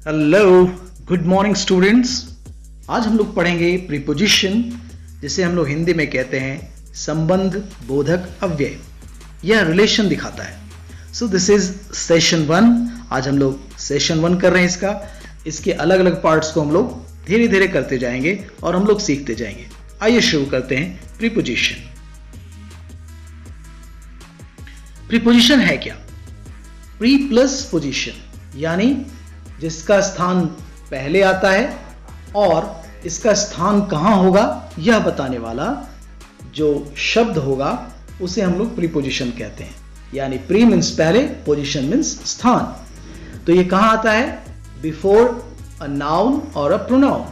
Hello, good morning students. आज हम लोग पढ़ेंगे प्रीपोजिशन, जिसे हम लोग हिंदी में कहते हैं संबंध बोधक अव्यय। यह रिलेशन दिखाता है। So this is session 1। आज हम लोग सेशन 1 कर रहे हैं। इसके अलग अलग पार्ट्स को हम लोग धीरे धीरे करते जाएंगे और हम लोग सीखते जाएंगे। आइए शुरू करते हैं प्रीपोजिशन। प्रीपोजिशन है क्या? प्री प्लस पोजिशन, यानी जिसका स्थान पहले आता है और इसका स्थान कहां होगा यह बताने वाला जो शब्द होगा उसे हम लोग प्रीपोजिशन कहते हैं। यानी प्री मीन्स पहले, पोजिशन मीन्स स्थान। तो ये कहां आता है? बिफोर अ नाउन और अ प्रोनाउन।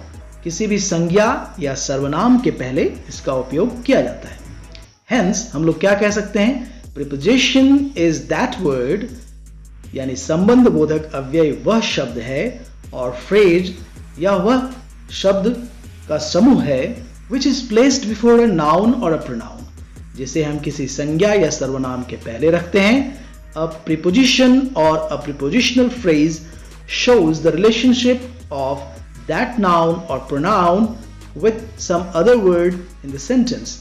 किसी भी संज्ञा या सर्वनाम के पहले इसका उपयोग किया जाता है। हेंस हम लोग क्या कह सकते हैं? प्रीपोजिशन इज दैट वर्ड, यानी संबंध बोधक अव्यय वह शब्द है और फ्रेज या वह शब्द का समूह है which is placed before a noun और अ प्रोनाउन, जिसे हम किसी संज्ञा या सर्वनाम के पहले रखते हैं। अ प्रीपोजिशन और a prepositional phrase shows the relationship of that noun or pronoun with some other word in the sentence।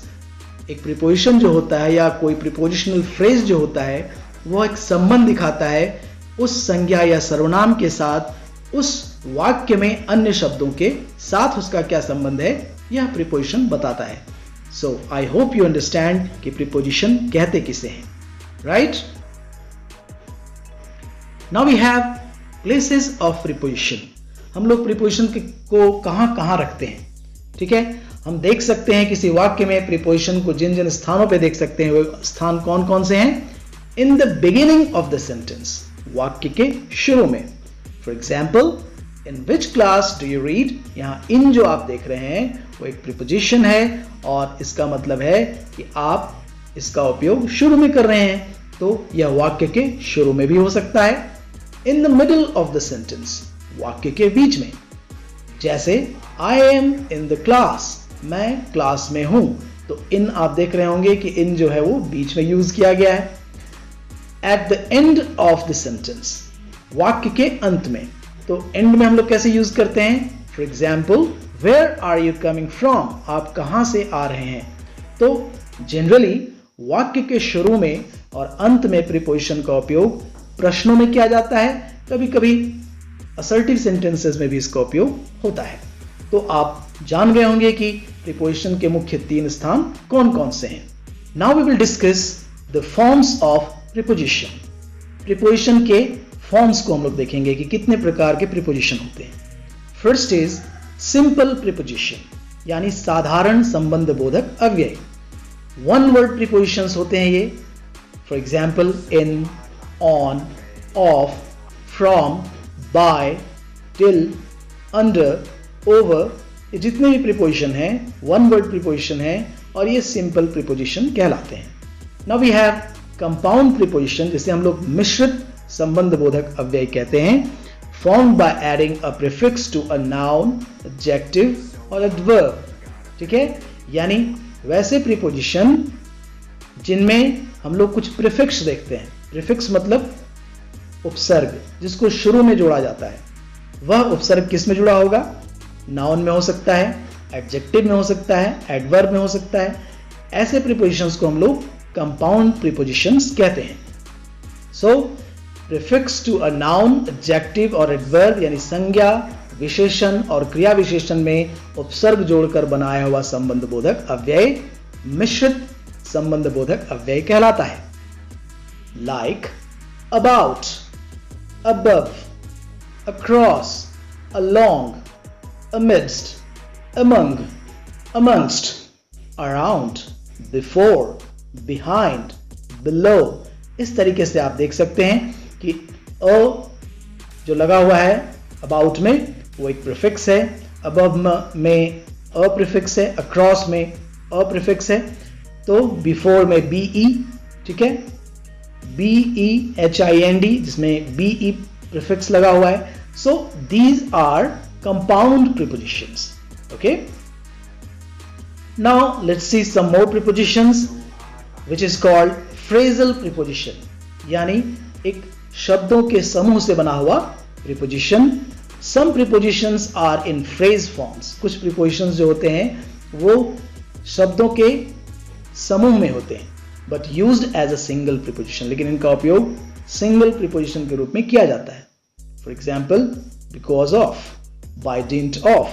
एक प्रीपोजिशन जो होता है या कोई प्रीपोजिशनल फ्रेज जो होता है वह एक संबंध दिखाता है उस संज्ञा या सर्वनाम के साथ, उस वाक्य में अन्य शब्दों के साथ उसका क्या संबंध है यह प्रीपोजिशन बताता है। So I hope you understand कि प्रीपोजिशन कहते किसे हैं, right? Now we have places of preposition. हम लोग प्रीपोजिशन को कहां रखते हैं, ठीक है? हम देख सकते हैं किसी वाक्य में प्रीपोजिशन को जिन जिन स्थानों पे देख सकते हैं, वो स्थान कौन कौन से हैं? In the beginning of the sentence, वाक्य के शुरू में। For example, in which class do you read? यहाँ इन जो आप देख रहे हैं वो एक प्रीपोजिशन है और इसका मतलब है कि आप इसका उपयोग शुरू में कर रहे हैं, तो यह वाक्य के शुरू में भी हो सकता है। In the middle of the sentence, वाक्य के बीच में, जैसे I am in the class, मैं क्लास में हूं, तो इन आप देख रहे होंगे कि इन जो है वो बीच में यूज किया गया है। At the end of the sentence, वाक्य के अंत में, तो एंड में हम लोग कैसे यूज करते हैं? For example, where are you coming from? आप कहां से आ रहे हैं? तो जनरली वाक्य के शुरू में और अंत में प्रीपोजिशन का उपयोग प्रश्नों में किया जाता है, कभी कभी असर्टिव सेंटेंसेस में भी इसका उपयोग होता है। तो आप जान गए होंगे कि प्रीपोजिशन के मुख्य 3 स्थान कौन कौन से हैं। Now we will discuss the forms of preposition. Preposition के फॉर्म्स को हम लोग देखेंगे कि कितने प्रकार के प्रीपोजिशन होते हैं। फर्स्ट इज सिंपल प्रीपोजिशन, यानी साधारण संबंध बोधक अव्यय। वन वर्ड प्रीपोजिशंस होते हैं ये। For example, in, on, of, from, by, till, under, over, ये जितने भी प्रीपोजिशन हैं वन वर्ड प्रीपोजिशन है और ये सिंपल प्रीपोजिशन कहलाते हैं। Now we have compound preposition, जिसे हम लोग मिश्रित संबंध बोधक अव्यय कहते हैं, formed by adding a prefix to a noun, adjective और एडवर्ब। ठीक है, यानी वैसे प्रीपोजिशन जिनमें हम लोग कुछ प्रीफिक्स देखते हैं। प्रीफिक्स मतलब उपसर्ग, जिसको शुरू में जोड़ा जाता है। वह उपसर्ग किस में जुड़ा होगा? नाउन में हो सकता है, एडजेक्टिव में हो सकता है, एडवर्ब में हो सकता है। ऐसे प्रीपोजिशंस को हम लोग कंपाउंड प्रीपोजिशंस कहते हैं। So prefix to a noun, adjective और एडवर्ब, यानी संज्ञा, विशेषण और क्रिया विशेषण में उपसर्ग जोड़कर बनाया हुआ संबंध बोधक अव्यय मिश्रित संबंध बोधक अव्यय कहलाता है। Like about, above, across, along, amidst, among, amongst, around, before, behind, below। इस तरीके से आप देख सकते हैं कि अ जो लगा हुआ है about में वो एक प्रीफिक्स है, above में अ प्रीफिक्स है, across में अ प्रीफिक्स है, तो before में be, ठीक है, BEHIND, जिसमें BE prefix लगा हुआ है। So these are compound prepositions. Okay. Now let's see some more prepositions, which is called phrasal preposition, यानी एक शब्दों के समूह से बना हुआ preposition. Some prepositions are in phrase forms. कुछ prepositions जो होते हैं वो शब्दों के समूह में होते हैं, but used as a single preposition. लेकिन इनका उपयोग single preposition के रूप में किया जाता है. For example, because of, by dint of,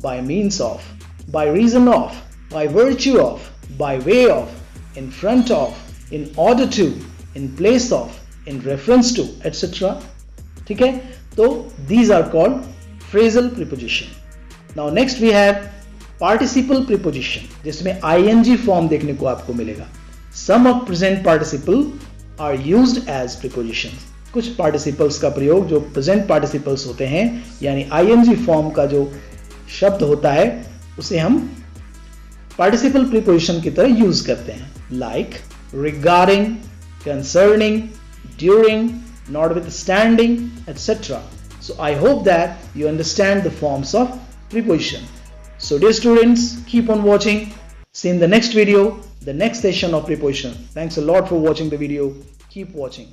by means of, by reason of, by virtue of, by way of, in front of, in order to, in place of, in reference to, etc. ठीक है, तो these are called phrasal preposition. Now next we have participle preposition, जिसमें ing form देखने को आपको मिलेगा. Some of present participle are used as prepositions. कुछ participles का प्रयोग जो present participles होते हैं, यानी ing form का जो शब्द होता है उसे हम participle preposition की तरह use करते हैं. Like regarding, concerning, during, notwithstanding, etc. So I hope that you understand the forms of preposition. So dear students, keep on watching. See you in the next video, the next session of preposition. Thanks a lot for watching the video. Keep watching.